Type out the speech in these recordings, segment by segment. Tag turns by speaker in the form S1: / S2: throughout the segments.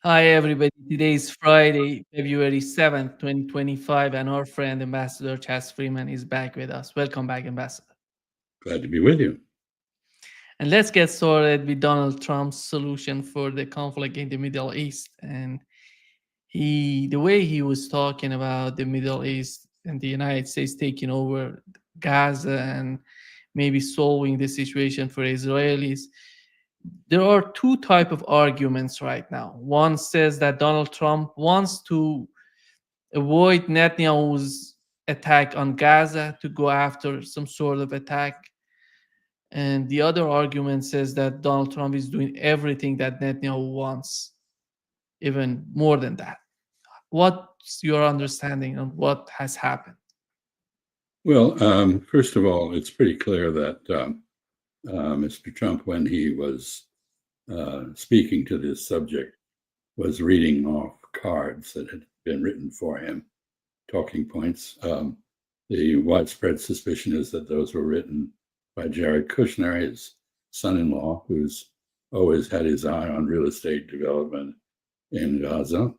S1: Hi, everybody. Today is Friday, February 7th, 2025, and our friend Ambassador Chas Freeman is back with us. Welcome back, Ambassador.
S2: Glad to be with you.
S1: And let's get started with Donald Trump's solution for the conflict in the Middle East. And the way he was talking about the Middle East and the United States taking over Gaza and maybe solving the situation for Israelis, there are two type of arguments right now. One says that Donald Trump wants to avoid Netanyahu's attack on Gaza to go after some sort of attack. And the other argument says that Donald Trump is doing everything that Netanyahu wants, even more than that. What's your understanding of what has happened?
S2: Well, first of all, it's pretty clear that Mr. Trump, when he was speaking to this subject, was reading off cards that had been written for him, talking points. The widespread suspicion is that those were written by Jared Kushner, his son-in-law, who's always had his eye on real estate development in Gaza,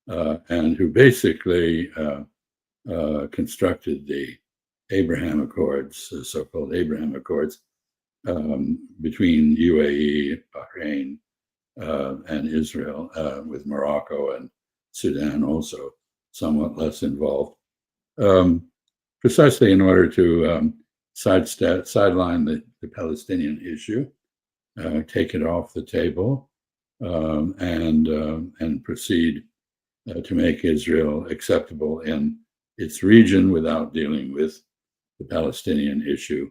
S2: and who basically constructed the Abraham Accords, the so-called Abraham Accords, between UAE, Bahrain, and Israel, with Morocco and Sudan also somewhat less involved, precisely in order to sideline the Palestinian issue, take it off the table, and proceed to make Israel acceptable in its region without dealing with the Palestinian issue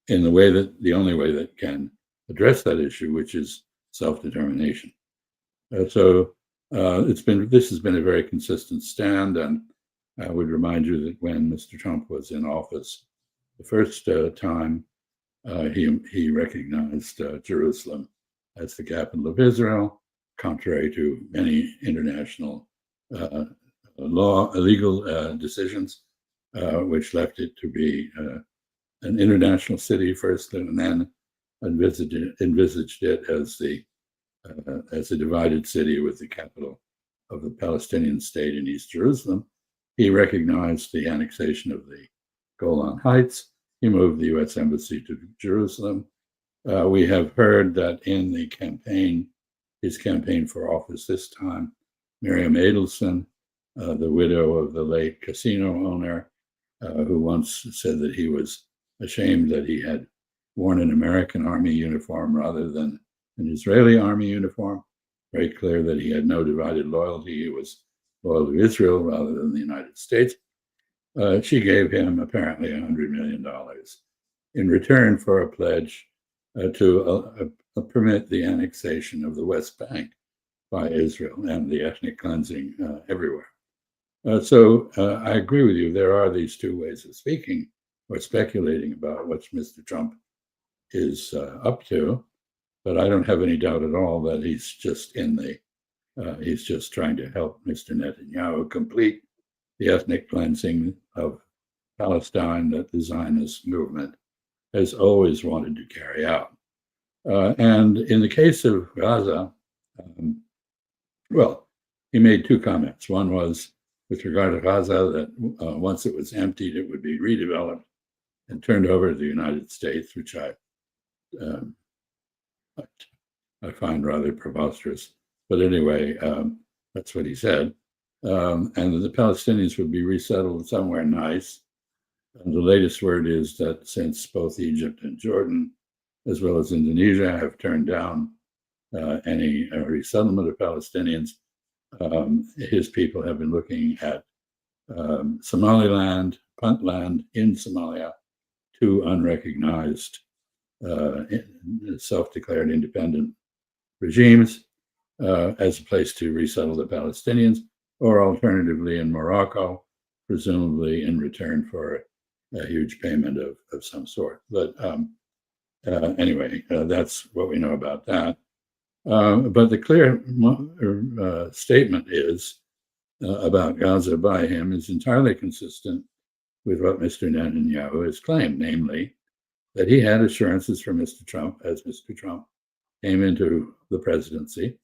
S2: in the only way that can address that issue, which is self-determination. This has been a very consistent stand, and I would remind you that when Mr. Trump was in office the first time, he recognized Jerusalem as the capital of Israel, contrary to many international legal decisions, which left it to be an international city first, and then envisaged it as a divided city with the capital of the Palestinian state in East Jerusalem. He recognized the annexation of the Golan Heights. He moved the U.S. Embassy to Jerusalem. We have heard that in his campaign for office this time, Miriam Adelson, the widow of the late casino owner, who once said that he was ashamed that he had worn an American Army uniform rather than an Israeli Army uniform, very clear that he had no divided loyalty. He was loyal to Israel rather than the United States. She gave him apparently $100 million in return for a pledge to permit the annexation of the West Bank by Israel and the ethnic cleansing everywhere. So I agree with you. There are these two ways of speaking or speculating about what Mr. Trump is up to, but I don't have any doubt at all that he's just trying to help Mr. Netanyahu complete the ethnic cleansing of Palestine that the Zionist movement has always wanted to carry out. And in the case of Gaza, well, he made two comments. One was with regard to Gaza, that once it was emptied, it would be redeveloped and turned over to the United States, which I find rather preposterous. But anyway, that's what he said. And the Palestinians would be resettled somewhere nice. And the latest word is that since both Egypt and Jordan, as well as Indonesia, have turned down any resettlement of Palestinians, his people have been looking at Somaliland, Puntland in Somalia, two unrecognized self-declared independent regimes as a place to resettle the Palestinians, or alternatively in Morocco, presumably in return for a huge payment of some sort. But anyway, that's what we know about that. But the clear statement is about Gaza by him is entirely consistent with what Mr. Netanyahu has claimed, namely that he had assurances from Mr. Trump as Mr. Trump came into the presidency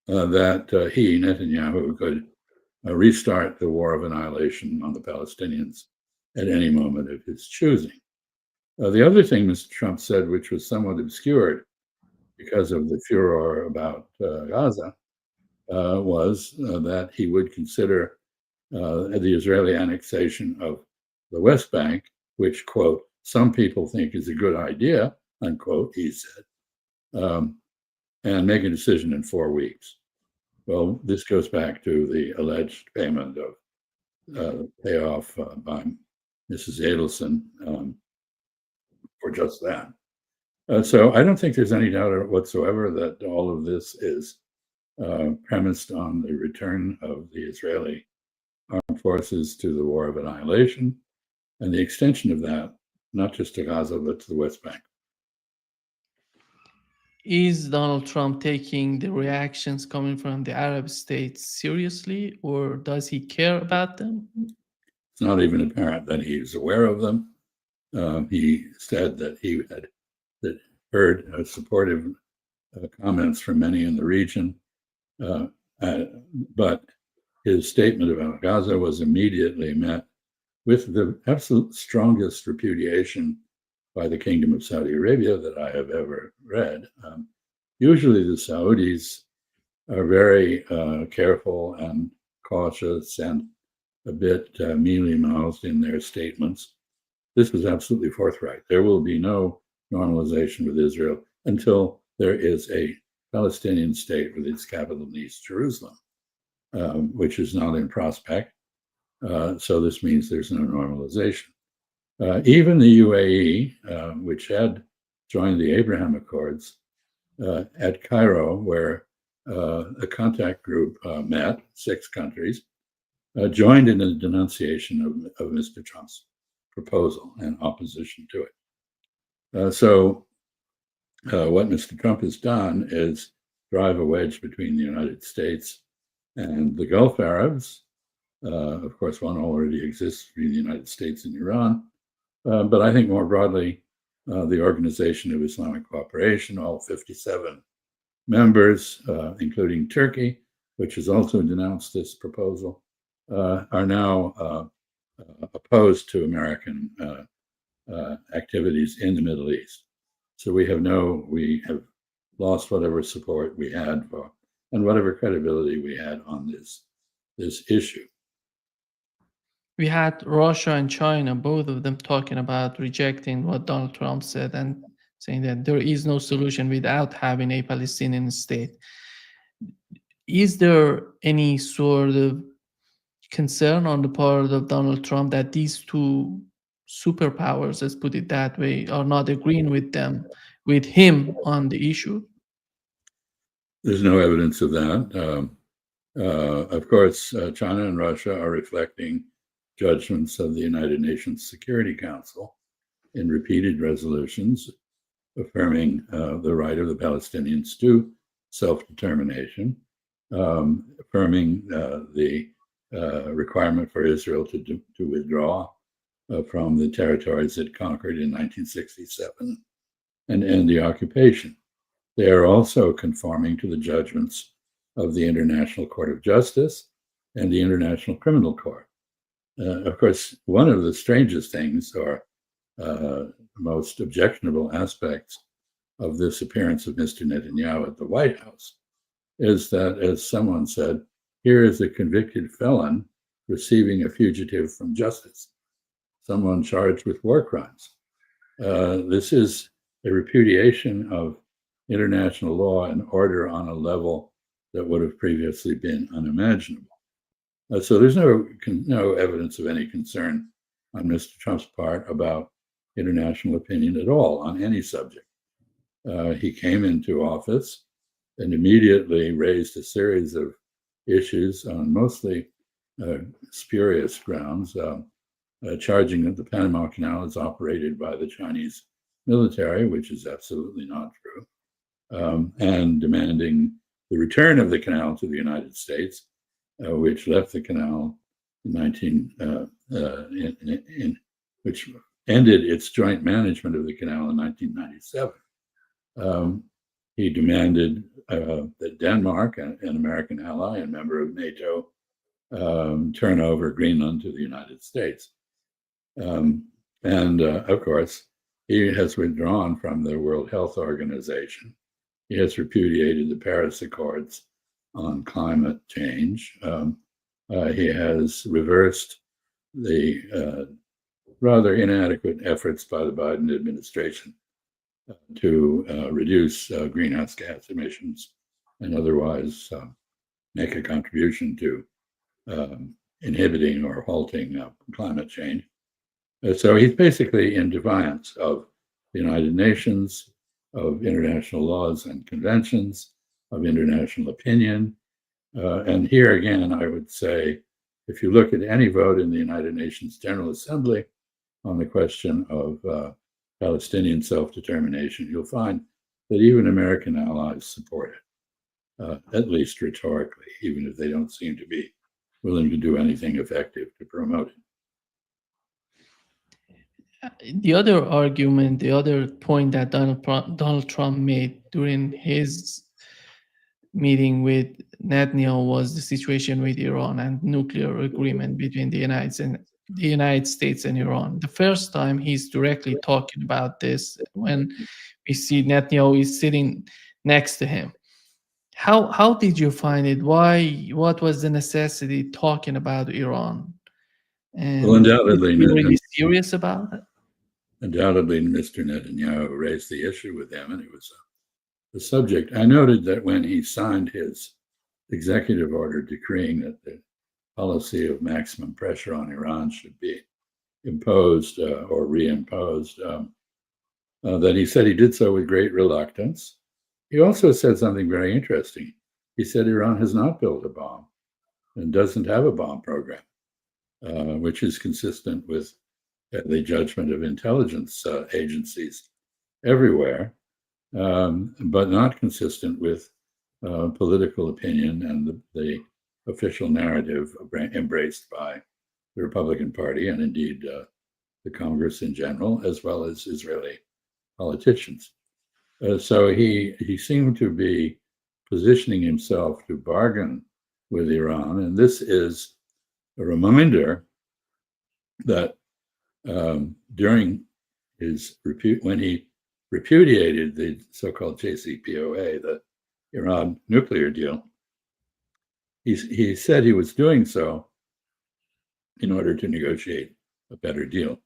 S2: that he, Netanyahu, could restart the war of annihilation on the Palestinians at any moment of his choosing. The other thing Mr. Trump said, which was somewhat obscured because of the furor about Gaza, was that he would consider the Israeli annexation of the West Bank, which, quote, some people think is a good idea, unquote, he said, and make a decision in 4 weeks. Well, this goes back to the alleged payment of payoff by Mrs. Adelson for just that. So I don't think there's any doubt whatsoever that all of this is premised on the return of the Israeli armed forces to the war of annihilation and the extension of that, not just to Gaza, but to the West Bank.
S1: Is Donald Trump taking the reactions coming from the Arab states seriously, or does he care about them?
S2: It's not even apparent that he's aware of them. He said that he had heard supportive comments from many in the region, but his statement about Gaza was immediately met with the absolute strongest repudiation by the Kingdom of Saudi Arabia that I have ever read. Usually the Saudis are very careful and cautious and a bit mealy-mouthed in their statements. This was absolutely forthright. There will be no normalization with Israel until there is a Palestinian state with its capital in East Jerusalem, which is not in prospect. So this means there's no normalization. Even the UAE, which had joined the Abraham Accords at Cairo, where a contact group met, 6 countries, joined in a denunciation of Mr. Trump's proposal and opposition to it. So what Mr. Trump has done is drive a wedge between the United States and the Gulf Arabs. Of course, one already exists between the United States and Iran. But I think more broadly, the Organization of Islamic Cooperation, all 57 members, including Turkey, which has also denounced this proposal, are now opposed to American activities in the Middle East. So we have lost whatever support we had for and whatever credibility we had on this issue.
S1: We had Russia and China, both of them talking about rejecting what Donald Trump said and saying that there is no solution without having a Palestinian state. Is there any sort of concern on the part of Donald Trump that these two superpowers, let's put it that way, are not agreeing with him on the issue?
S2: There's no evidence of that. Of course, China and Russia are reflecting judgments of the United Nations Security Council in repeated resolutions affirming the right of the Palestinians to self-determination, affirming the requirement for Israel to withdraw from the territories it conquered in 1967 and end the occupation. They are also conforming to the judgments of the International Court of Justice and the International Criminal Court. Of course, one of the strangest things or most objectionable aspects of this appearance of Mr. Netanyahu at the White House is that, as someone said, here is a convicted felon receiving a fugitive from justice, someone charged with war crimes. This is a repudiation of international law and order on a level that would have previously been unimaginable. So there's no evidence of any concern on Mr. Trump's part about international opinion at all on any subject. He came into office and immediately raised a series of issues on mostly spurious grounds, charging that the Panama Canal is operated by the Chinese military, which is absolutely not true, and demanding the return of the canal to the United States, which left the canal which ended its joint management of the canal in 1997. he demanded that Denmark, an American ally and member of NATO, turn over Greenland to the United States. Of course, he has withdrawn from the World Health Organization. He has repudiated the Paris Accords on climate change. He has reversed the rather inadequate efforts by the Biden administration to reduce greenhouse gas emissions and otherwise make a contribution to inhibiting or halting climate change. So he's basically in defiance of the United Nations, of international laws and conventions, of international opinion. And here again, I would say, if you look at any vote in the United Nations General Assembly on the question of Palestinian self-determination, you'll find that even American allies support it, at least rhetorically, even if they don't seem to be willing to do anything effective to promote it.
S1: The other argument, the other point that Donald Trump made during his meeting with Netanyahu was the situation with Iran and nuclear agreement between the United States and Iran. The first time he's directly talking about this, when we see Netanyahu is sitting next to him. How did you find it? What was the necessity talking about Iran? And
S2: well, undoubtedly,
S1: is he really serious about it?
S2: Undoubtedly, Mr. Netanyahu raised the issue with him, and it was the subject. I noted that when he signed his executive order decreeing that the policy of maximum pressure on Iran should be imposed or reimposed, that he said he did so with great reluctance. He also said something very interesting. He said Iran has not built a bomb and doesn't have a bomb program, which is consistent with the judgment of intelligence agencies everywhere, but not consistent with political opinion and the official narrative embraced by the Republican Party and indeed the Congress in general, as well as Israeli politicians. So he seemed to be positioning himself to bargain with Iran, and this is a reminder that during his when he repudiated the so-called JCPOA, the Iran nuclear deal, he said he was doing so in order to negotiate a better deal.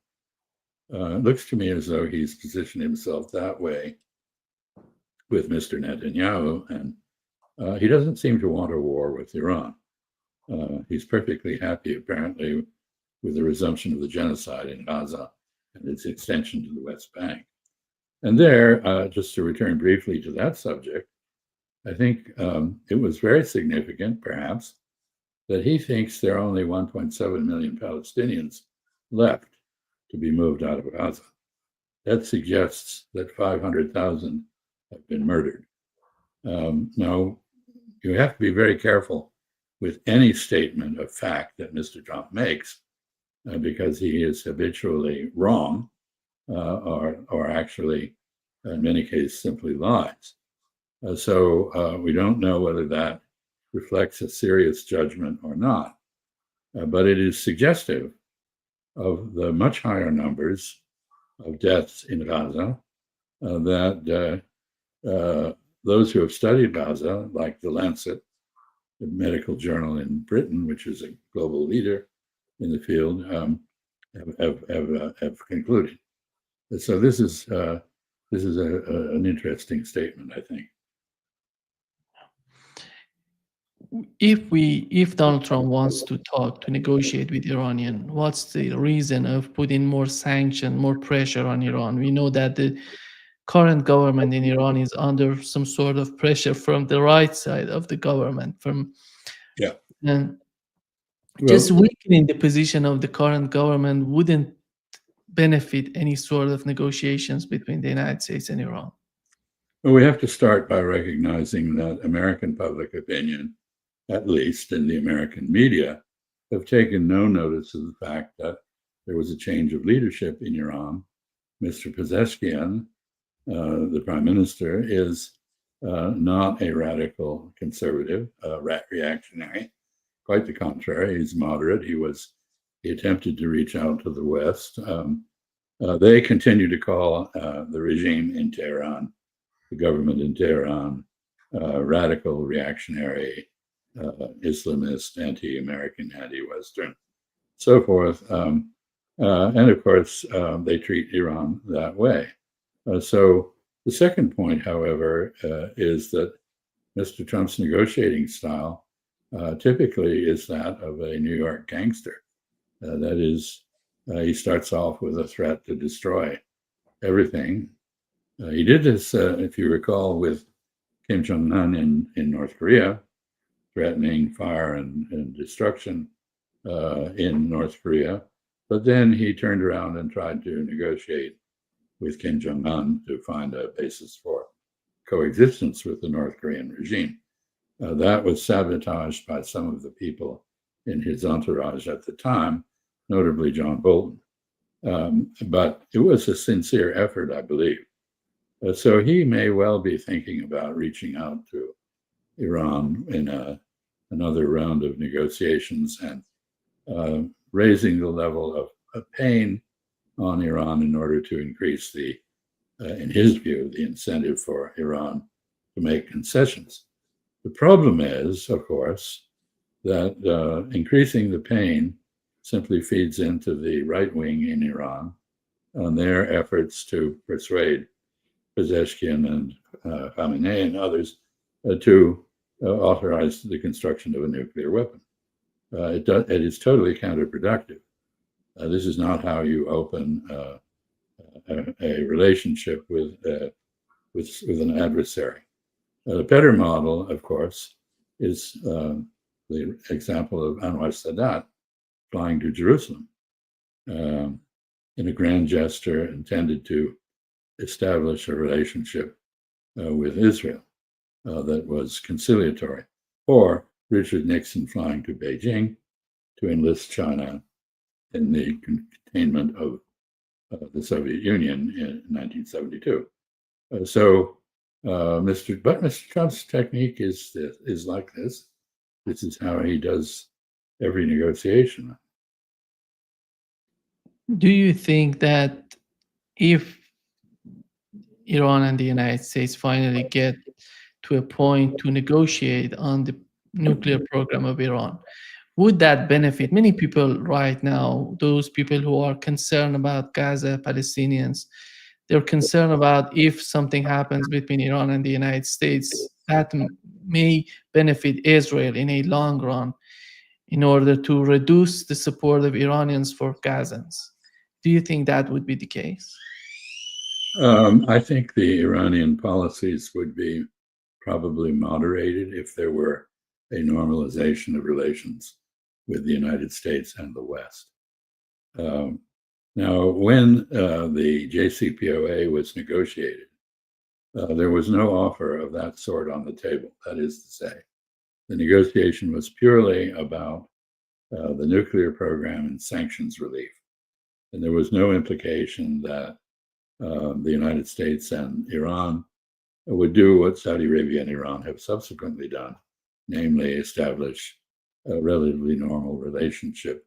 S2: It looks to me as though he's positioned himself that way with Mr. Netanyahu, and he doesn't seem to want a war with Iran. He's perfectly happy, apparently, with the resumption of the genocide in Gaza and its extension to the West Bank. And there, just to return briefly to that subject, I think it was very significant, perhaps, that he thinks there are only 1.7 million Palestinians left to be moved out of Gaza. That suggests that 500,000 have been murdered. Now, you have to be very careful with any statement of fact that Mr. Trump makes, because he is habitually wrong, or actually, in many cases, simply lies. So we don't know whether that reflects a serious judgment or not, but it is suggestive of the much higher numbers of deaths in Gaza that those who have studied Gaza, like The Lancet, the medical journal in Britain, which is a global leader in the field, have concluded. So this is an interesting statement, I think.
S1: If Donald Trump wants to negotiate with Iranian, what's the reason of putting more sanction, more pressure on Iran? We know that the current government in Iran is under some sort of pressure from the right side of the government, and just weakening the position of the current government wouldn't benefit any sort of negotiations between the United States and Iran.
S2: Well, we have to start by recognizing that American public opinion, at least in the American media, have taken no notice of the fact that there was a change of leadership in Iran. Mr. Pezeshkian, the prime minister, is not a radical conservative, reactionary. Quite the contrary, he's moderate. He attempted to reach out to the West. They continue to call the regime in Tehran, the government in Tehran, radical, reactionary, Islamist, anti-American, anti-Western, so forth. And of course, they treat Iran that way. So the second point, however, is that Mr. Trump's negotiating style typically is that of a New York gangster. That is, he starts off with a threat to destroy everything. He did this, if you recall, with Kim Jong-un in North Korea, threatening fire and destruction in North Korea. But then he turned around and tried to negotiate with Kim Jong-un to find a basis for coexistence with the North Korean regime. That was sabotaged by some of the people in his entourage at the time, notably John Bolton. But it was a sincere effort, I believe. So he may well be thinking about reaching out to Iran in another round of negotiations and raising the level of pain on Iran in order to increase the, in his view, the incentive for Iran to make concessions. The problem is, of course, that increasing the pain simply feeds into the right wing in Iran on their efforts to persuade Pezeshkian and Khamenei and others to authorize the construction of a nuclear weapon. It is totally counterproductive. This is not how you open a relationship with an adversary. The better model, of course, is the example of Anwar Sadat flying to Jerusalem in a grand gesture intended to establish a relationship with Israel that was conciliatory, or Richard Nixon flying to Beijing to enlist China in the containment of the Soviet Union in 1972. Mr. Trump's technique is like this. This is how he does every negotiation.
S1: Do you think that if Iran and the United States finally get to a point to negotiate on the nuclear program of Iran, would that benefit many people right now? Those people who are concerned about Gaza, Palestinians, they're concerned about if something happens between Iran and the United States, that may benefit Israel in a long run in order to reduce the support of Iranians for Gazans. Do you think that would be the case?
S2: I think the Iranian policies would be probably moderated if there were a normalization of relations with the United States and the West. Now, when the JCPOA was negotiated, there was no offer of that sort on the table. That is to say, the negotiation was purely about the nuclear program and sanctions relief. And there was no implication that the United States and Iran would do what Saudi Arabia and Iran have subsequently done, namely establish a relatively normal relationship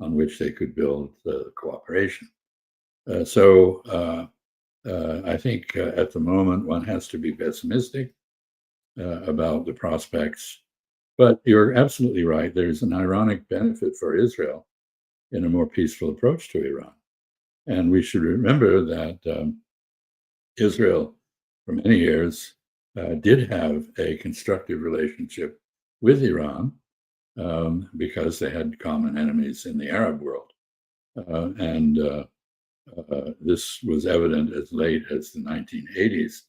S2: on which they could build cooperation. I think at the moment one has to be pessimistic about the prospects. But you're absolutely right. There's an ironic benefit for Israel in a more peaceful approach to Iran. And we should remember that Israel, for many years, did have a constructive relationship with Iran because they had common enemies in the Arab world. This was evident as late as the 1980s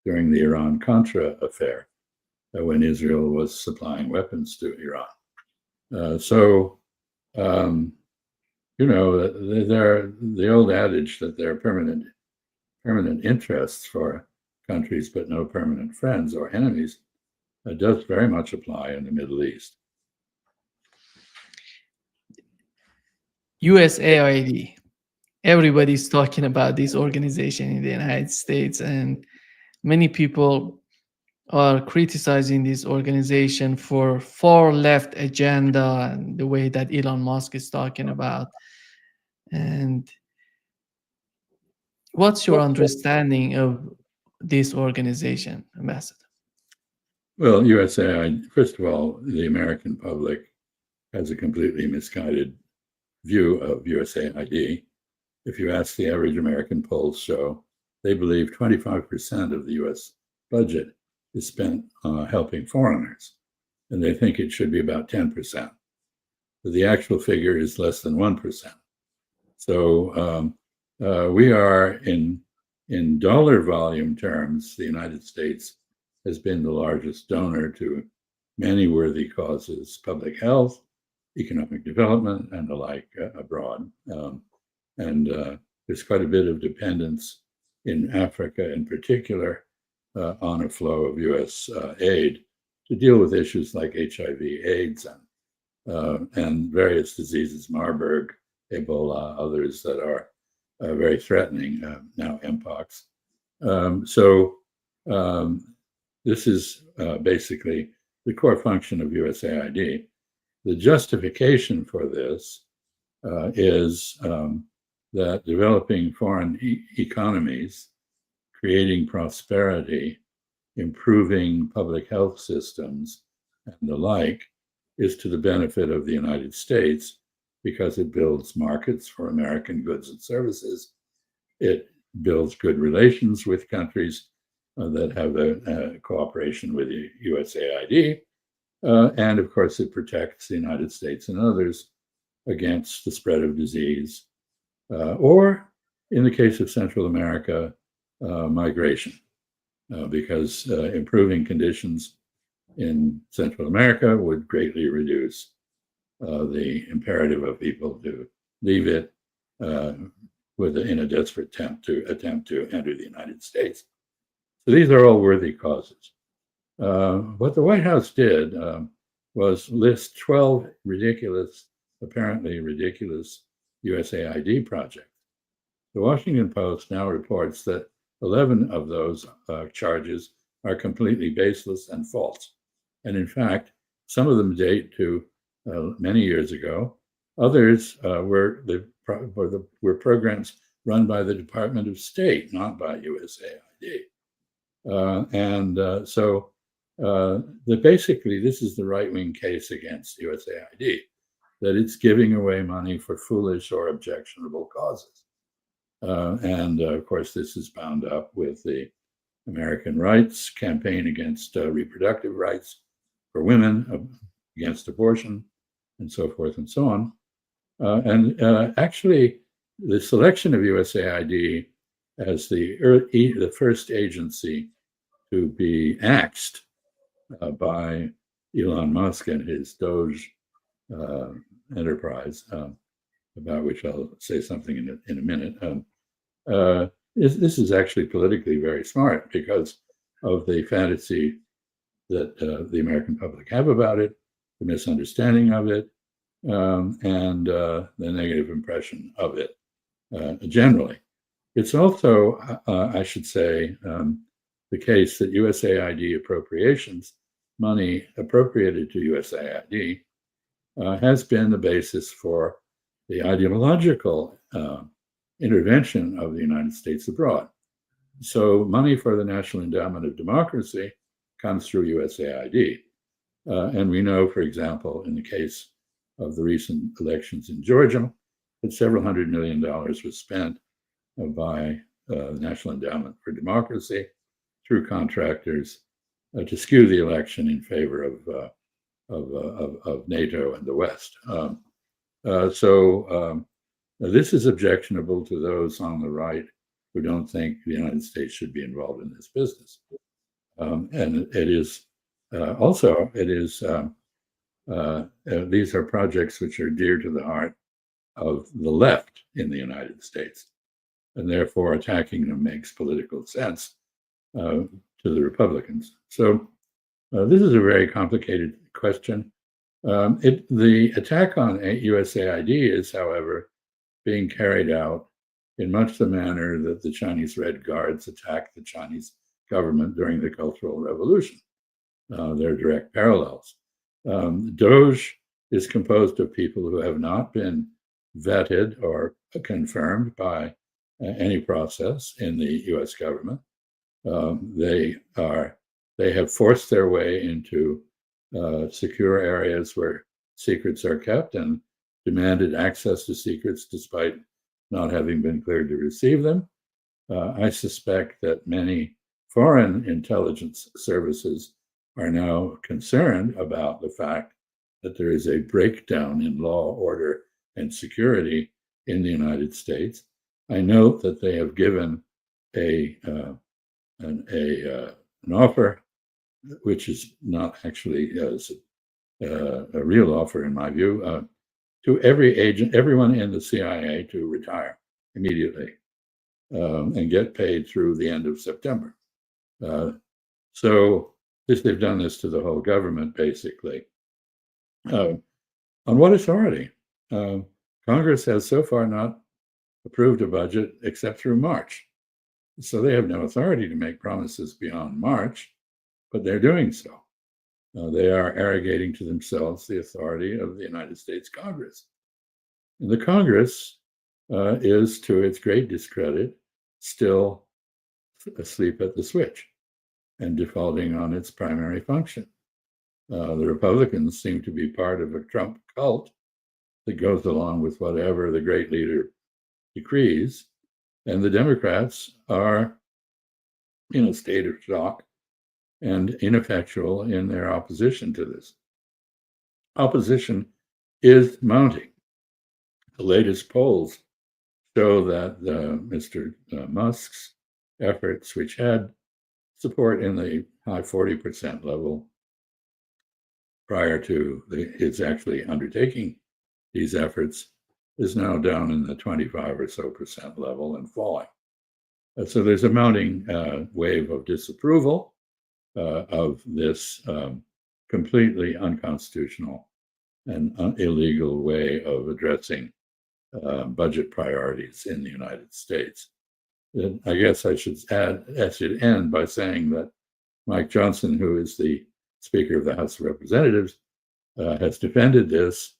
S2: during the Iran-Contra affair, when Israel was supplying weapons to Iran. The old adage that there are permanent interests for countries, but no permanent friends or enemies, does very much apply in the Middle East.
S1: USAID. Everybody's talking about this organization in the United States, and many people are criticizing this organization for far left agenda and the way that Elon Musk is talking about. And what's your understanding of this organization, Ambassador?
S2: Well, USAID, first of all, the American public has a completely misguided view of USAID. If you ask the average American, polls show they believe 25% of the US budget is spent helping foreigners, and they think it should be about 10%. But the actual figure is less than 1%. So we are in dollar volume terms, the United States has been the largest donor to many worthy causes, public health, economic development, and the like abroad. And there's quite a bit of dependence in Africa in particular on a flow of US aid to deal with issues like HIV, AIDS, and various diseases, Marburg, Ebola, others that are very threatening, now Mpox. This is basically the core function of USAID. The justification for this is that developing foreign economies, creating prosperity, improving public health systems, and the like, is to the benefit of the United States because it builds markets for American goods and services. It builds good relations with countries that have a cooperation with the USAID. And of course, it protects the United States and others against the spread of disease, or in the case of Central America, migration, because improving conditions in Central America would greatly reduce the imperative of people to leave it in a desperate attempt to enter the United States. So these are all worthy causes. What the White House did was list 12 apparently ridiculous USAID projects. The Washington Post now reports that 11 of those charges are completely baseless and false. And in fact, some of them date to many years ago. Others were programs run by the Department of State, not by USAID. Basically, this is the right-wing case against USAID, that it's giving away money for foolish or objectionable causes. Of course, this is bound up with the American rights campaign against reproductive rights for women, against abortion, and so forth and so on. Actually, the selection of USAID as the first agency to be axed by Elon Musk and his DOGE enterprise, about which I'll say something in a minute. This is actually politically very smart because of the fantasy that the American public have about it, the misunderstanding of it, and the negative impression of it generally. It's also, I should say, the case that USAID appropriations, money appropriated to USAID, has been the basis for the ideological intervention of the United States abroad. So money for the National Endowment of Democracy comes through USAID. And we know, for example, in the case of the recent elections in Georgia, that several $100 million was spent by the National Endowment for Democracy through contractors to skew the election in favor of NATO and the West. This is objectionable to those on the right who don't think the United States should be involved in this business. And it is these are projects which are dear to the heart of the left in the United States, and therefore attacking them makes political sense to the Republicans. So this is a very complicated question. The attack on USAID is, however, being carried out in much the manner that the Chinese Red Guards attacked the Chinese government during the Cultural Revolution. They're direct parallels. DOGE is composed of people who have not been vetted or confirmed by any process in the U.S. government. They have forced their way into secure areas where secrets are kept and demanded access to secrets despite not having been cleared to receive them. I suspect that many foreign intelligence services are now concerned about the fact that there is a breakdown in law, order, and security in the United States. I note that they have given an offer, which is not actually a real offer in my view, to everyone in the CIA to retire immediately and get paid through the end of September. So they've done this to the whole government, basically. On what authority? Congress has so far not approved a budget except through March. So they have no authority to make promises beyond March, but they're doing so. They are arrogating to themselves the authority of the United States Congress. And the Congress is, to its great discredit, still asleep at the switch and defaulting on its primary function. The Republicans seem to be part of a Trump cult that goes along with whatever the great leader decrees, and the Democrats are in a state of shock and ineffectual in their opposition to this. Opposition is mounting. The latest polls show that Mr. Musk's efforts, which had support in the high 40% level prior to his actually undertaking these efforts, is now down in the 25 or so percent level and falling. So there's a mounting wave of disapproval of this completely unconstitutional and illegal way of addressing budget priorities in the United States. And I guess I should end by saying that Mike Johnson, who is the Speaker of the House of Representatives, has defended this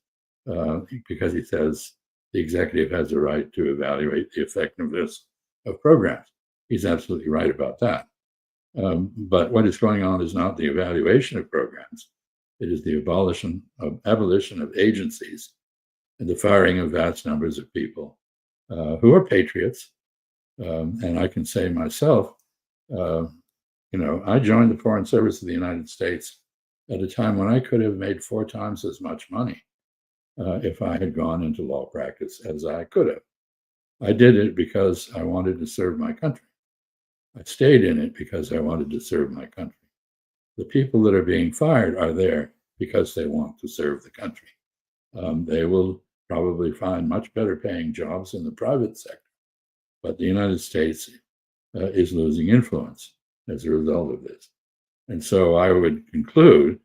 S2: because he says the executive has a right to evaluate the effectiveness of programs. He's absolutely right about that. But what is going on is not the evaluation of programs. It is the abolition of agencies and the firing of vast numbers of people who are patriots. And I can say myself, I joined the Foreign Service of the United States at a time when I could have made 4 times as much money if I had gone into law practice as I could have. I did it because I wanted to serve my country. I stayed in it because I wanted to serve my country. The people that are being fired are there because they want to serve the country. They will probably find much better paying jobs in the private sector, but the United States is losing influence as a result of this. And so I would conclude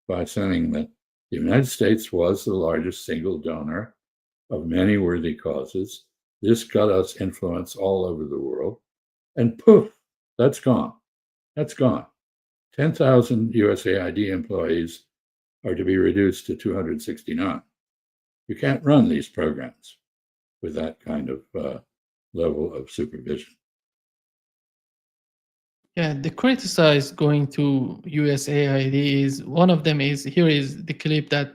S2: by saying that the United States was the largest single donor of many worthy causes. This got us influence all over the world. And poof, that's gone. That's gone. 10,000 USAID employees are to be reduced to 269. You can't run these programs with that kind of level of supervision.
S1: Yeah, the criticize going to USAID is one of them here is the clip that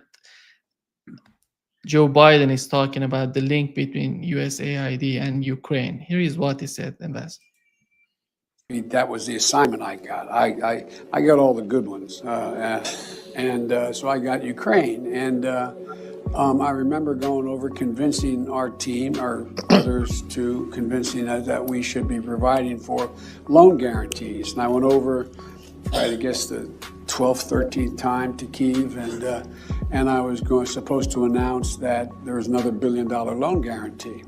S1: Joe Biden is talking about the link between USAID and Ukraine. Here is what he said, Ambassador.
S3: That was the assignment I got. I got all the good ones, so I got Ukraine, and I remember going over convincing our team or others to convincing us that we should be providing for loan guarantees. And I went over, I guess, the 12th, 13th time to Kyiv, and I was supposed to announce that there was another $1 billion loan guarantee.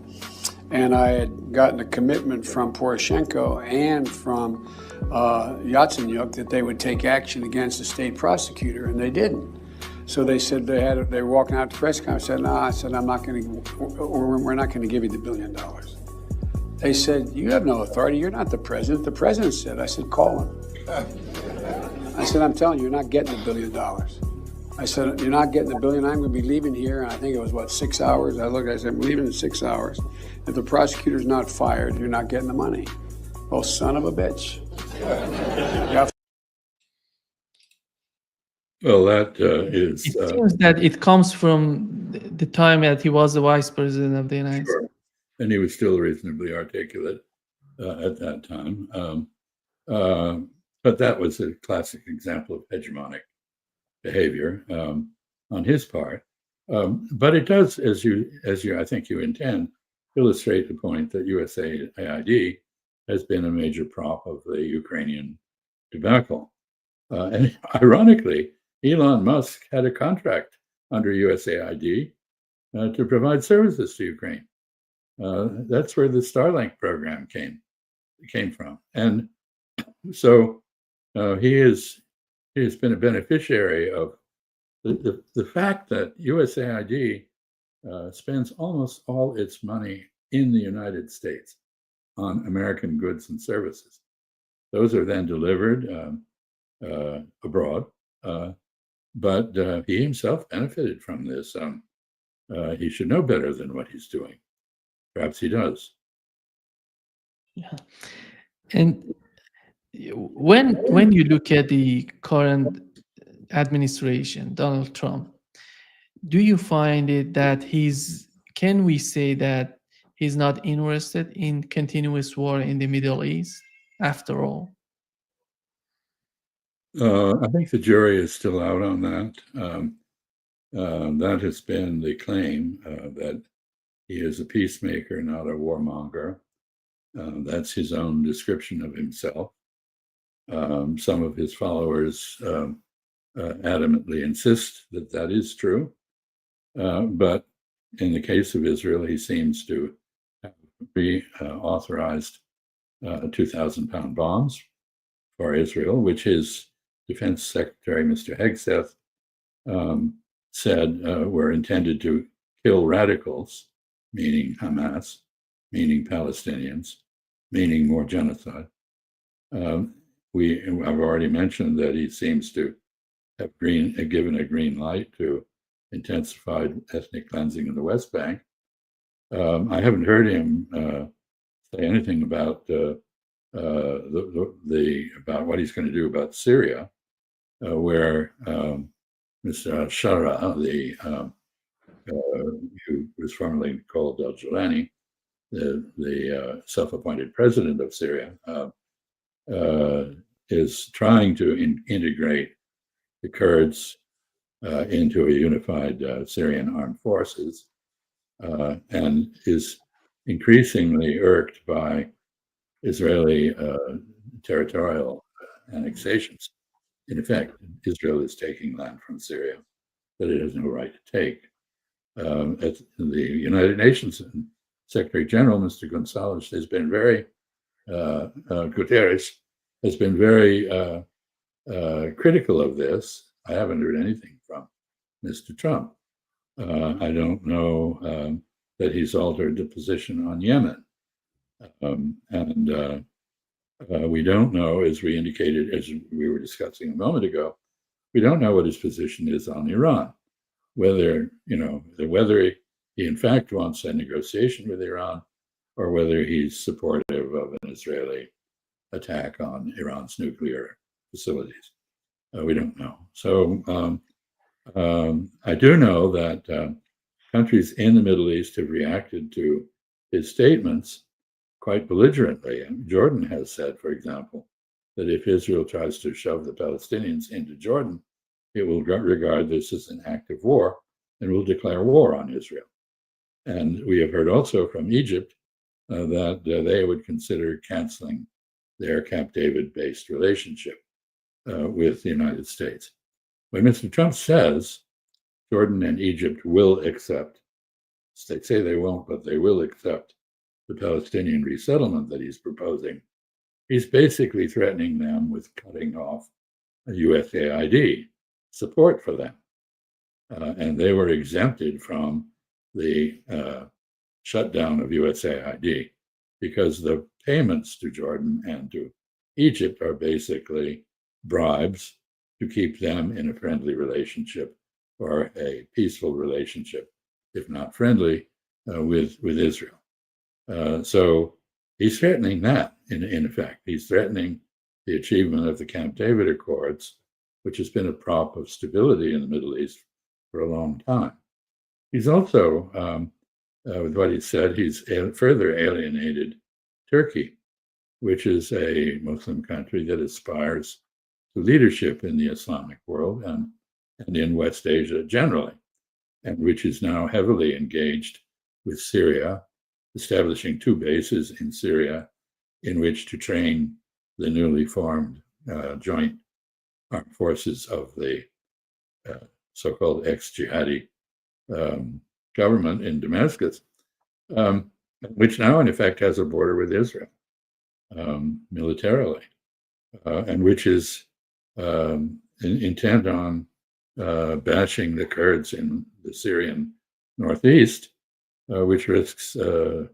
S3: And I had gotten a commitment from Poroshenko and from Yatsenyuk that they would take action against the state prosecutor, and they didn't. So they said they were walking out to press conference. I said, no, I'm not going to. We're not going to give you the $1 billion. They said, "You have no authority. You're not the president." The president said. I said, "Call him." I said, "I'm telling you, you're not getting $1 billion." I said, "You're not getting $1 billion. I'm going to be leaving here." And I think it was, what, 6 hours? I said, "I'm leaving in 6 hours. If the prosecutor's not fired, you're not getting the money." Oh, son of a bitch. Yeah.
S2: Well, that is
S1: It seems that it comes from the time that he was the vice president of the United
S2: sure.
S1: States.
S2: And he was still reasonably articulate at that time. But that was a classic example of hegemonic behavior on his part. But it does, as you I think you intend, illustrate the point that USAID has been a major prop of the Ukrainian debacle. And ironically, Elon Musk had a contract under USAID to provide services to Ukraine. That's where the Starlink program came from, and so he has been a beneficiary of the fact that USAID spends almost all its money in the United States on American goods and services. Those are then delivered abroad, but he himself benefited from this. He should know better than what he's doing. Perhaps he does.
S1: Yeah. And when you look at the current administration, Donald Trump, do you find it that can we say that he's not interested in continuous war in the Middle East after all?
S2: I think the jury is still out on that. That has been the claim that he is a peacemaker, not a warmonger. That's his own description of himself. Some of his followers adamantly insist that that is true. But in the case of Israel, he seems to have reauthorized 2,000-pound bombs for Israel, which his Defense Secretary, Mr. Hegseth, said were intended to kill radicals, meaning Hamas, meaning Palestinians, meaning more genocide. I've already mentioned that he seems to have given a green light to intensified ethnic cleansing in the West Bank. I haven't heard him say anything about about what he's going to do about Syria, where Mr. Shara, who was formerly called al-Jilani, the self-appointed president of Syria, is trying to integrate the Kurds into a unified Syrian armed forces, and is increasingly irked by Israeli territorial annexations. In effect, Israel is taking land from Syria that it has no right to take. At the United Nations Secretary General, Mr. Gonzalez, has been very, Guterres has been very critical of this. I haven't heard anything from Mr. Trump. I don't know that he's altered the position on Yemen. And we don't know, as we indicated, as we were discussing a moment ago, we don't know what his position is on Iran. Whether he in fact wants a negotiation with Iran, or whether he's supportive of an Israeli attack on Iran's nuclear facilities. We don't know. So I do know that countries in the Middle East have reacted to his statements quite belligerently. And Jordan has said, for example, that if Israel tries to shove the Palestinians into Jordan, it will regard this as an act of war and will declare war on Israel. And we have heard also from Egypt that they would consider canceling their Camp David-based relationship with the United States. When Mr. Trump says Jordan and Egypt will accept, they say they won't, but they will accept the Palestinian resettlement that he's proposing, he's basically threatening them with cutting off a USAID support for them. And they were exempted from the shutdown of USAID. because the payments to Jordan and to Egypt are basically bribes to keep them in a friendly relationship or a peaceful relationship, if not friendly, with Israel. So he's threatening that, in effect. He's threatening the achievement of the Camp David Accords, which has been a prop of stability in the Middle East for a long time. He's also, with what he said, he's further alienated Turkey, which is a Muslim country that aspires to leadership in the Islamic world and in West Asia generally, and which is now heavily engaged with Syria, establishing 2 bases in Syria in which to train the newly formed joint armed forces of the so-called ex-jihadi government in Damascus, which now in effect has a border with Israel militarily, and which is intent on bashing the Kurds in the Syrian northeast, which risks a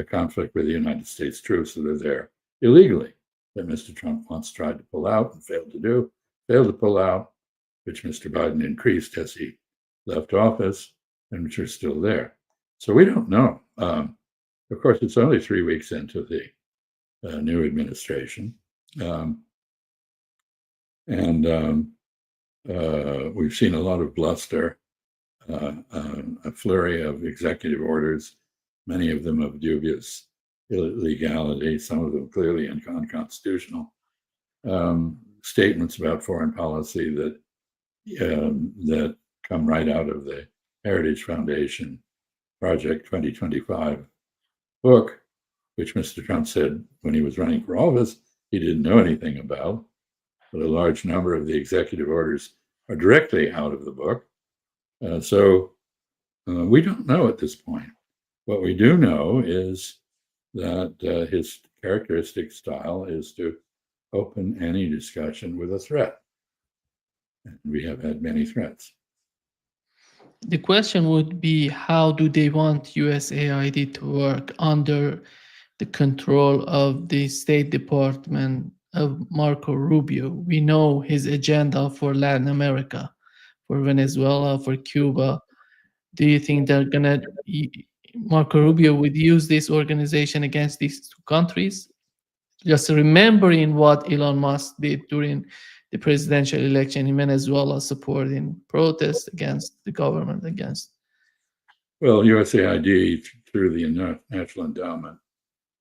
S2: conflict with the United States troops that are there illegally, that Mr. Trump once tried to pull out and failed to pull out, which Mr. Biden increased as he left office, and which are still there. So we don't know. Of course, it's only 3 weeks into the new administration. We've seen a lot of bluster, a flurry of executive orders, many of them of dubious illegality, some of them clearly unconstitutional, statements about foreign policy that come right out of the Heritage Foundation Project 2025 book, which Mr. Trump said when he was running for office he didn't know anything about. But a large number of the executive orders are directly out of the book. So we don't know at this point. What we do know is that his characteristic style is to open any discussion with a threat. And we have had many threats.
S1: The question would be, how do they want USAID to work under the control of the State Department of Marco Rubio? We know his agenda for Latin America, for Venezuela, for Cuba. Do you think Marco Rubio would use this organization against these 2 countries? Just remembering what Elon Musk did during the presidential election in Venezuela, supporting protests against the government,
S2: Well, USAID, through the National Endowment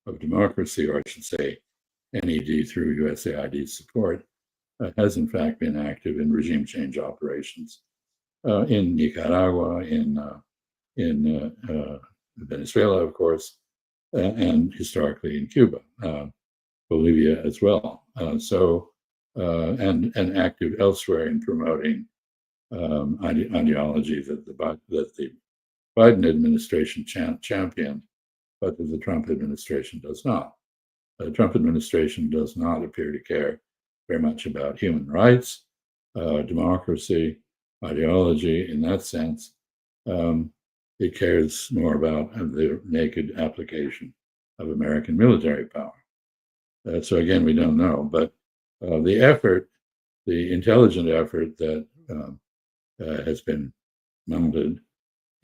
S2: of Democracy, or I should say NED through USAID's support, has in fact been active in regime change operations in Nicaragua, in Venezuela, of course, and historically in Cuba, Bolivia as well. And active elsewhere in promoting ideology that the Biden administration championed, but that the Trump administration does not. The Trump administration does not appear to care very much about human rights, democracy, ideology in that sense. It cares more about the naked application of American military power. So again, we don't know, but the intelligent effort that has been mounted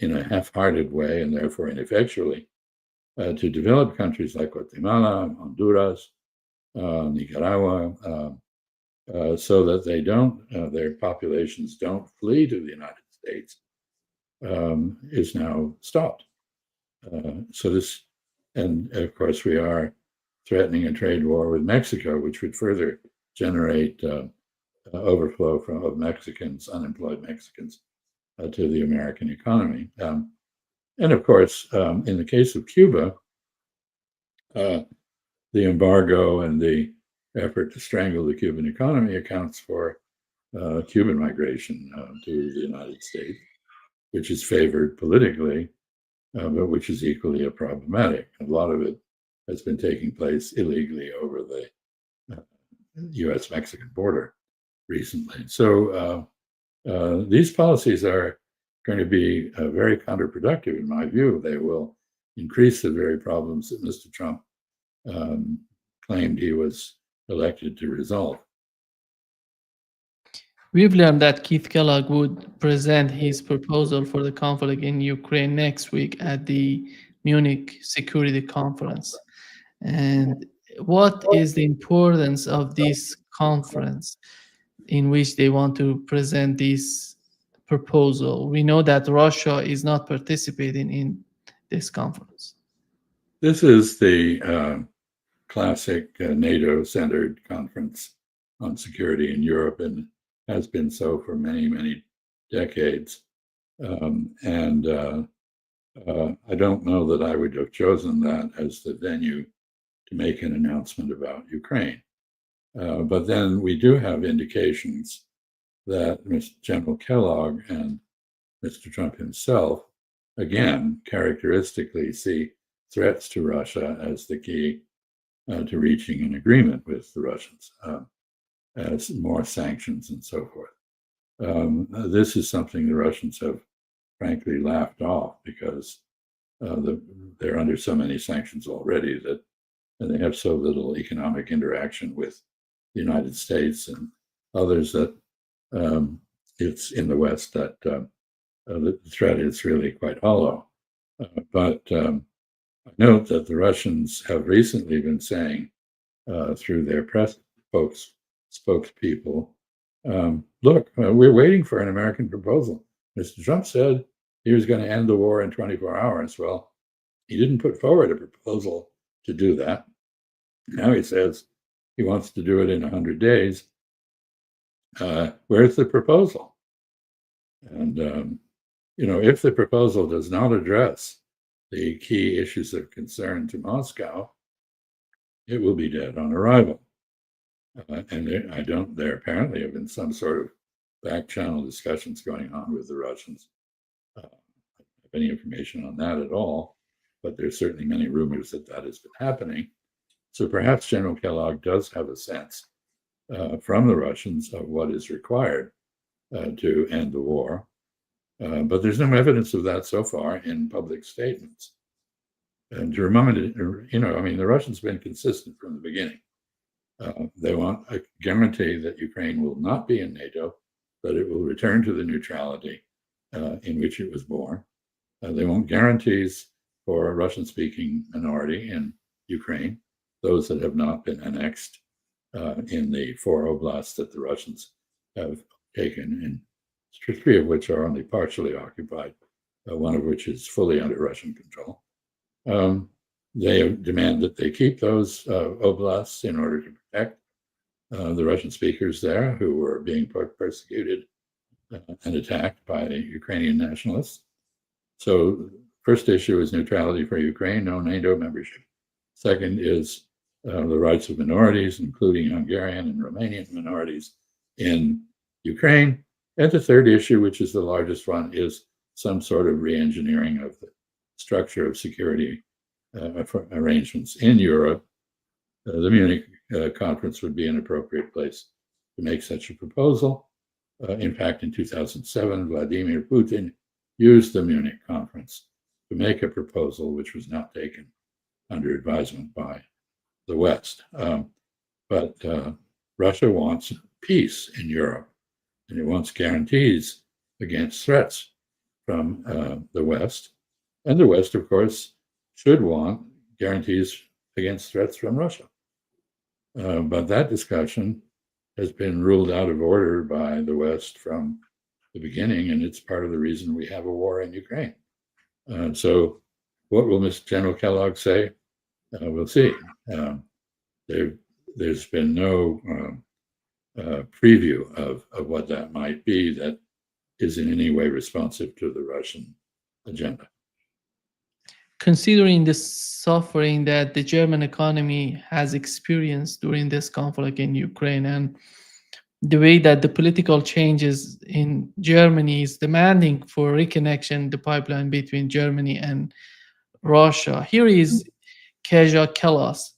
S2: in a half-hearted way and therefore ineffectually to develop countries like Guatemala, Honduras, Nicaragua, so that they their populations don't flee to the United States, is now stopped. And of course we are threatening a trade war with Mexico, which would further generate overflow of unemployed Mexicans, to the American economy. And of course, in the case of Cuba, the embargo and the effort to strangle the Cuban economy accounts for Cuban migration to the United States, which is favored politically, but which is equally problematic. A lot of it has been taking place illegally over the U.S.-Mexican border recently. So these policies are going to be very counterproductive, in my view. They will increase the very problems that Mr. Trump claimed he was elected to resolve.
S1: We've learned that Keith Kellogg would present his proposal for the conflict in Ukraine next week at the Munich Security Conference. And what is the importance of this conference in which they want to present this proposal? We know that Russia is not participating in this conference.
S2: This is the classic NATO-centered conference on security in Europe, and has been so for many, many decades. I don't know that I would have chosen that as the venue to make an announcement about Ukraine. But then we do have indications that Mr. General Kellogg and Mr. Trump himself, again, characteristically see threats to Russia as the key to reaching an agreement with the Russians, as more sanctions and so forth. This is something the Russians have frankly laughed off because they're under so many sanctions already that and they have so little economic interaction with the United States and others that it's in the West that the threat is really quite hollow. But I note that the Russians have recently been saying through their press spokespeople, look, we're waiting for an American proposal. Mr. Trump said he was going to end the war in 24 hours. Well, he didn't put forward a proposal to do that. Now he says he wants to do it in 100 days. Where's the proposal? And, if the proposal does not address the key issues of concern to Moscow, it will be dead on arrival. There apparently have been some sort of back channel discussions going on with the Russians. I don't have any information on that at all, but there's certainly many rumors that has been happening. So perhaps General Kellogg does have a sense from the Russians of what is required to end the war. But there's no evidence of that so far in public statements. And to remind it, the Russians have been consistent from the beginning. They want a guarantee that Ukraine will not be in NATO, that it will return to the neutrality in which it was born. They want guarantees for a Russian-speaking minority in Ukraine, those that have not been annexed in the 4 oblasts that the Russians have taken, and 3 of which are only partially occupied, 1 of which is fully under Russian control. They demand that they keep those oblasts in order to protect the Russian speakers there who were being persecuted and attacked by Ukrainian nationalists. So first issue is neutrality for Ukraine, no NATO membership. Second is the rights of minorities, including Hungarian and Romanian minorities in Ukraine. And the third issue, which is the largest one, is some sort of re-engineering of the structure of security arrangements in Europe. The Munich conference would be an appropriate place to make such a proposal. In fact, in 2007, Vladimir Putin used the Munich conference to make a proposal which was not taken under advisement by the West. But Russia wants peace in Europe, and it wants guarantees against threats from the West. And the West, of course, should want guarantees against threats from Russia. But that discussion has been ruled out of order by the West from the beginning, and it's part of the reason we have a war in Ukraine. So what will Mr. General Kellogg say? We'll see. There's been no preview of what that might be that is in any way responsive to the Russian agenda.
S1: Considering the suffering that the German economy has experienced during this conflict in Ukraine and the way that the political changes in Germany is demanding for reconnection, the pipeline between Germany and Russia. Here is Kaja Kallas.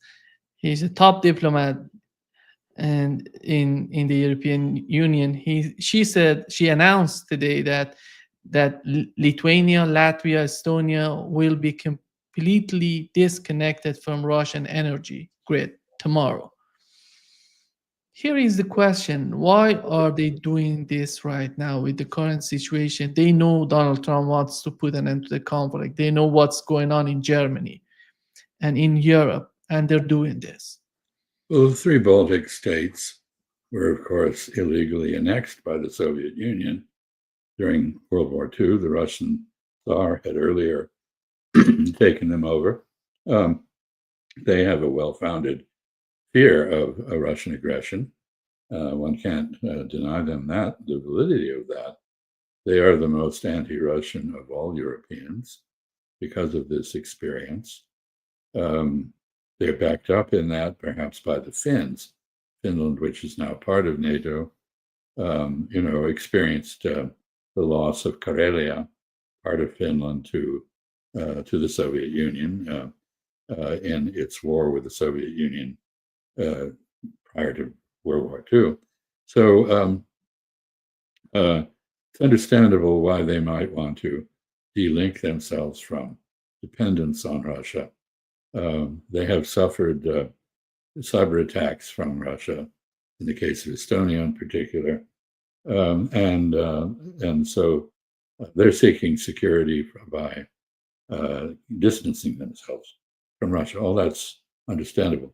S1: He's a top diplomat and in the European Union. She announced today that Lithuania, Latvia, Estonia will be completely disconnected from Russian energy grid tomorrow. Here is the question: why are they doing this right now with the current situation? They know Donald Trump wants to put an end to the conflict. They know what's going on in Germany and in Europe, and they're doing this.
S2: Well, the three Baltic states were, of course, illegally annexed by the Soviet Union during World War II. The Russian Tsar had earlier taken them over. They have a well-founded fear of a Russian aggression. One can't deny them the validity of that. They are the most anti-Russian of all Europeans because of this experience. They're backed up in that perhaps by the Finns. Finland, which is now part of NATO, experienced the loss of Karelia, part of Finland, to the Soviet Union in its war with the Soviet Union prior to World War II. So it's understandable why they might want to de-link themselves from dependence on Russia. They have suffered cyber attacks from Russia, in the case of Estonia in particular, and so they're seeking security by distancing themselves from Russia. All that's understandable.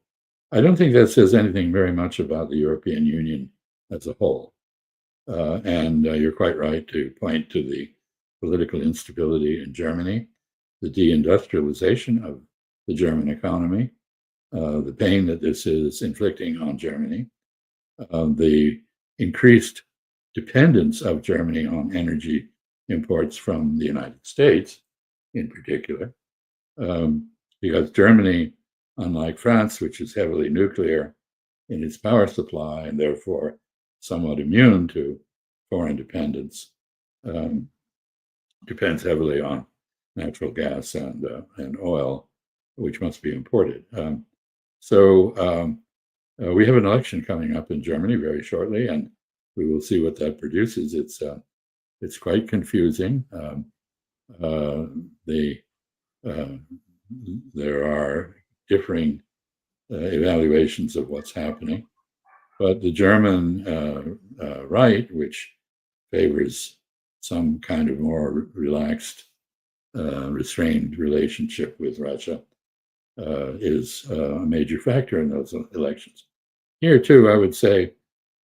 S2: I don't think that says anything very much about the European Union as a whole. And you're quite right to point to the political instability in Germany, the deindustrialization of the German economy, the pain that this is inflicting on Germany, the increased dependence of Germany on energy imports from the United States in particular, because Germany, unlike France, which is heavily nuclear in its power supply and therefore somewhat immune to foreign dependence, depends heavily on natural gas and oil, which must be imported. So we have an election coming up in Germany very shortly, and we will see what that produces. It's quite confusing. There are differing evaluations of what's happening, but the German right, which favors some kind of more relaxed, restrained relationship with Russia, is a major factor in those elections. Here, too, I would say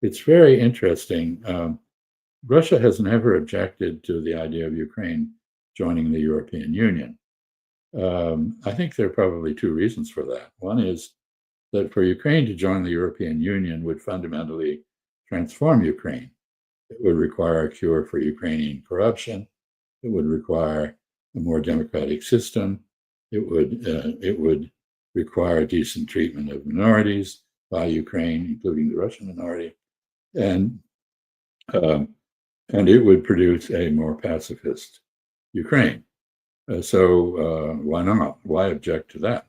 S2: it's very interesting. Russia has never objected to the idea of Ukraine joining the European Union. I think there are probably two reasons for that. One is that for Ukraine to join the European Union would fundamentally transform Ukraine. It would require a cure for Ukrainian corruption. It would require a more democratic system. It would require decent treatment of minorities by Ukraine, including the Russian minority, and it would produce a more pacifist Ukraine. So why not? Why object to that?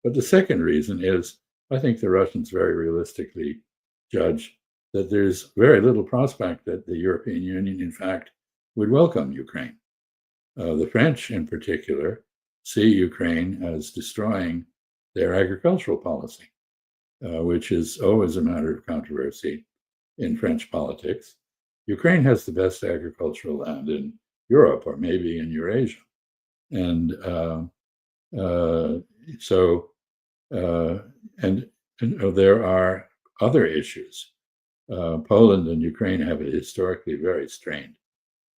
S2: But the second reason is, I think the Russians very realistically judge that there's very little prospect that the European Union, in fact, would welcome Ukraine. The French, in particular, see Ukraine as destroying their agricultural policy, which is always a matter of controversy in French politics. Ukraine has the best agricultural land in Europe, or maybe in Eurasia. And there are other issues. Poland and Ukraine have a historically very strained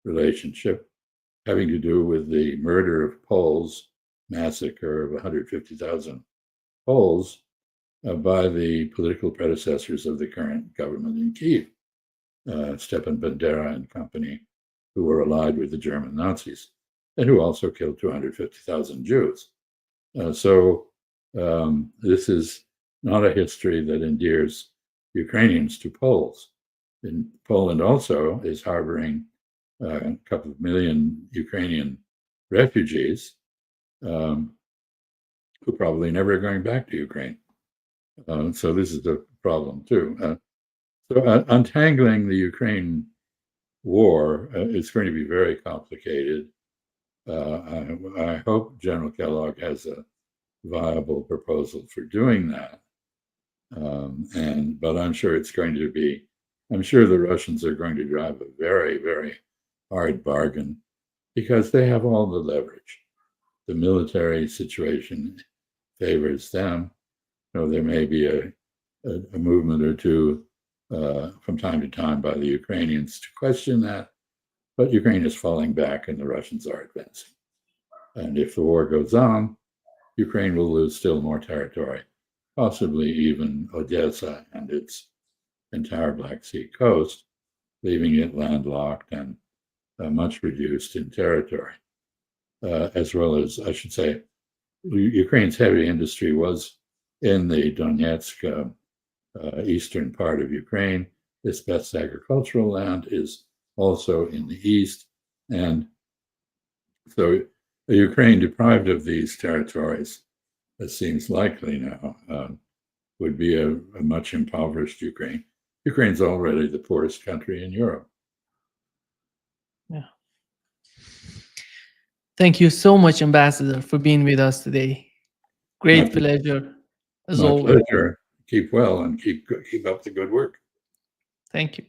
S2: relationship, having to do with the murder of Poles, massacre of 150,000 Poles by the political predecessors of the current government in Kyiv, Stepan Bandera and company, who were allied with the German Nazis, and who also killed 250,000 Jews. So this is not a history that endears Ukrainians to Poles. And Poland also is harboring a couple of million Ukrainian refugees who probably never are going back to Ukraine. So this is a problem too. So untangling the Ukraine war is going to be very complicated. I hope General Kellogg has a viable proposal for doing that. But I'm sure I'm sure the Russians are going to drive a very, very hard bargain because they have all the leverage. The military situation favors them. There may be a movement or two from time to time by the Ukrainians to question that, but Ukraine is falling back and the Russians are advancing. And if the war goes on, Ukraine will lose still more territory, possibly even Odessa and its entire Black Sea coast, leaving it landlocked and much reduced in territory. As well as, I should say, Ukraine's heavy industry was in the Donetsk eastern part of Ukraine. Its best agricultural land is also in the east. And so Ukraine, deprived of these territories, it seems likely now, would be a much impoverished Ukraine. Ukraine's already the poorest country in Europe.
S1: Yeah. Thank you so much, Ambassador, for being with us today. Great pleasure, as
S2: my
S1: always.
S2: Pleasure. Keep well and keep up the good work.
S1: Thank you.